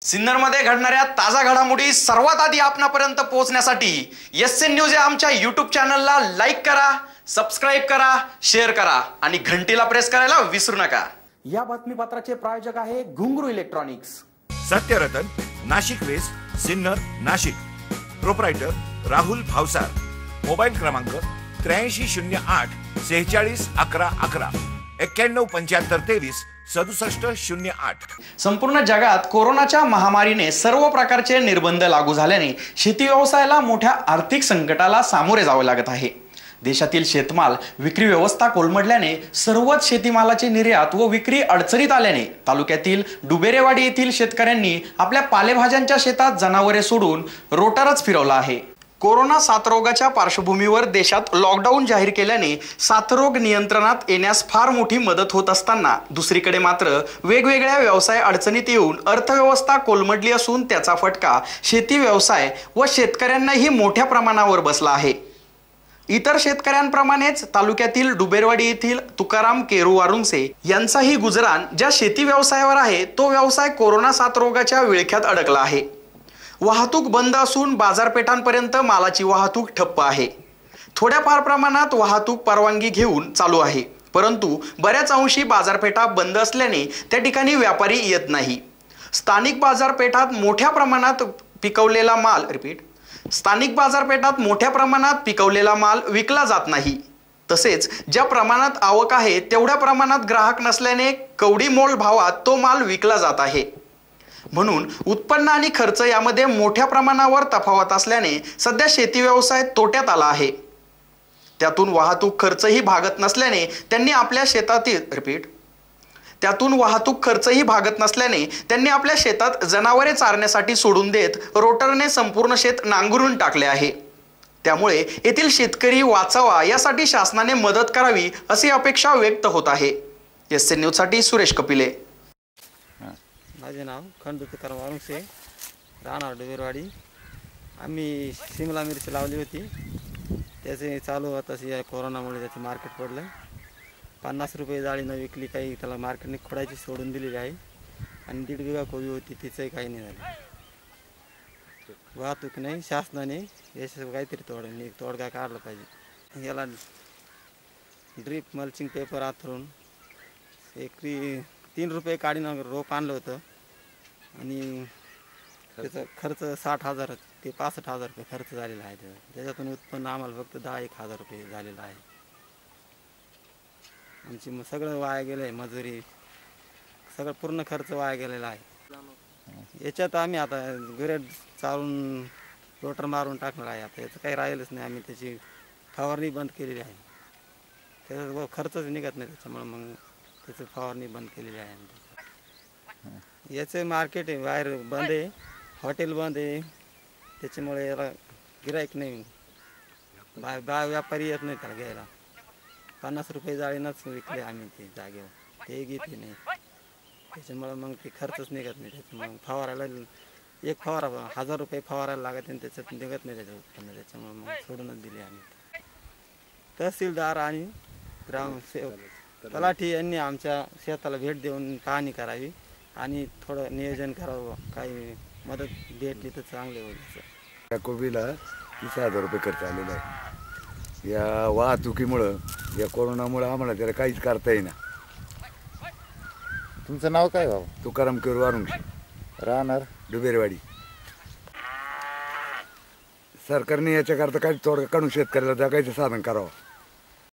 सिन्नरमध्ये घडणाऱ्या ताजा घडामोडी सर्वात आधी आपणापर्यंत पोहोचण्यासाठी एसएन न्यूज या आमच्या YouTube चॅनलला लाईक करा, सबस्क्राइब करा, शेअर करा आणि घंटीला प्रेस करायला विसरू नका। या बातमीपत्राचे प्रायोजक आहे Ghungru electronics. Satyaratan, Nashik west, Sinnar, Nashik. Proprietor Rahul Bhavsar. Mobile क्रमांक 8308 46 11 11 91 75 23 67 08। संपूर्ण जगात कोरोनाच्या महामारीने सर्व प्रकारचे निर्बंध लागू झाल्याने शेती व्यवसायाला मोठ्या आर्थिक संकटाला सामोरे जावे लागत आहे। देशातील शेतमाल विक्री व्यवस्था कोलमडल्याने सर्वच शेतीमालाची निर्यात व विक्री अडचणीत आल्याने तालुक्यातील डुबेरेवाडी येथील शेतकऱ्यांनी आपल्या पालेभाज्यांच्या शेतात जनावरे सोडून रोटरच फिरवला आहे। कोरोना साथरोगाच्या पार्श्वभूमीवर देशात लॉकडाऊन जाहीर केल्याने साथरोग नियंत्रणात येण्यास फार मोठी मदत होत असताना दुसरीकडे मात्र वेगवेगळ्या व्यवसाय अडचणीत येऊन अर्थव्यवस्था कोलमडली असून त्याचा फटका शेती व्यवसाय व शेतकऱ्यांनाही मोठ्या प्रमाणावर बसला आहे। इतर शेतकऱ्यांप्रमाणेच तालुक्यातील डुबेरवाडी येथील तुकाराम केरू वारुंसे यांचाही गुजराण ज्या शेती व्यवसायावर आहे तो व्यवसाय कोरोना साथरोगाच्या विळख्यात अडकला आहे। वाहतूक बंद असून बाजारपेठांपर्यंत मालाची वाहतूक ठप्प आहे। थोड्याफार प्रमाणात वाहतूक परवानगी घेऊन चालू आहे, परंतु बऱ्याच अंशी बाजारपेठा बंद असल्याने त्या ठिकाणी व्यापारी येत नाही। स्थानिक बाजारपेठात मोठ्या प्रमाणात पिकवलेला माल विकला जात नाही। तसेच ज्या प्रमाणात आवक आहे तेवढ्या प्रमाणात ग्राहक नसल्याने कवडी मोल भावात तो माल विकला जात आहे। म्हणून उत्पन्न आणि खर्च यामध्ये मोठ्या प्रमाणावर तफावत असल्याने सध्या शेती व्यवसाय तोट्यात आला आहे। त्यातून वाहतूक खर्चही भागत नसल्याने त्यांनी आपल्या शेतात जनावरे चारण्यासाठी सोडून देत रोटरने संपूर्ण शेत नांगरून टाकले आहे। त्यामुळे येथील शेतकरी वाचावा यासाठी शासनाने मदत करावी अशी अपेक्षा व्यक्त होत आहे। एसएन न्यूज साठी सुरेश कपिले। माझे नाव खंडू तुकाराम वारुंसे, राहणार डुबेरवाडी। आम्ही शिमला मिरची लावली होती, त्याचे चालू होता कोरोनामुळे त्याचे मार्केट पडलं। 50 रुपये जाळीनं विकली, काही त्याला मार्केटने खोडायची सोडून दिलेली आहे आणि 1.5 बिघा कोबी होती तिचंही काही नाही झालं। वाहतूक नाही, शासनाने याच्यावर काहीतरी तोडगा काढला पाहिजे। याला ड्रीप मल्चिंग पेपर आथरून 3 रुपये काढीनं रोप आणलं होतं आणि त्याचा खर्च 60,000 ते 65,000 रुपये खर्च झालेला आहे। त्याच्यातून उत्पन्न आम्हाला फक्त 10-1 हजार रुपये झालेलं आहे। आमची सगळं वाया गेलं आहे, मजुरी सगळं पूर्ण खर्च वाया गेलेला आहे। याच्यात आम्ही आता गुरेड चालून रोटर मारून टाकणार आहे। आता याचं काही राहिलंच नाही, आम्ही त्याची फवारणी बंद केलेली आहे। त्याचा खर्चच निघत नाही, त्याच्यामुळे मग त्याचं फवारणी बंद केलेली आहे। याचं मार्केट आहे बाहेर बंद आहे, हॉटेल बंद आहे, त्याच्यामुळे याला गिराईक नाही, व्यापारी येत नाही त्याला घ्यायला। 50 रुपये जाळीनंच विकले आम्ही ते जागेवर, ते घेतले नाही, त्याच्यामुळे मग ते खर्चच निघत नाही। त्याच्यामुळे फवारायला एक फवारा 1000 रुपये फवारायला लागत आणि त्याच्यात निघत नाही त्याचं उत्पन्न, त्याच्यामुळे मग सोडूनच दिले आम्ही। तहसीलदार आणि ग्रामसेवक तलाठी यांनी आमच्या शेताला भेट देऊन पाहणी करावी आणि थोडं नियोजन करावं, काही मदत भेटली तर चांगले होईल। या कोबीला 30,000 रुपये खर्च आलेला आहे। या वाहतुकीमुळं, या कोरोनामुळं आम्हाला त्याला काहीच करता येईना। तुमचं नाव काय भाऊ? तुकाराम केरू वारुंसे, राहणार डुबेरवाडी। सरकारने याच्याकरता काही तोडगा काढून शेतकऱ्याला जगायचं साधन करावं।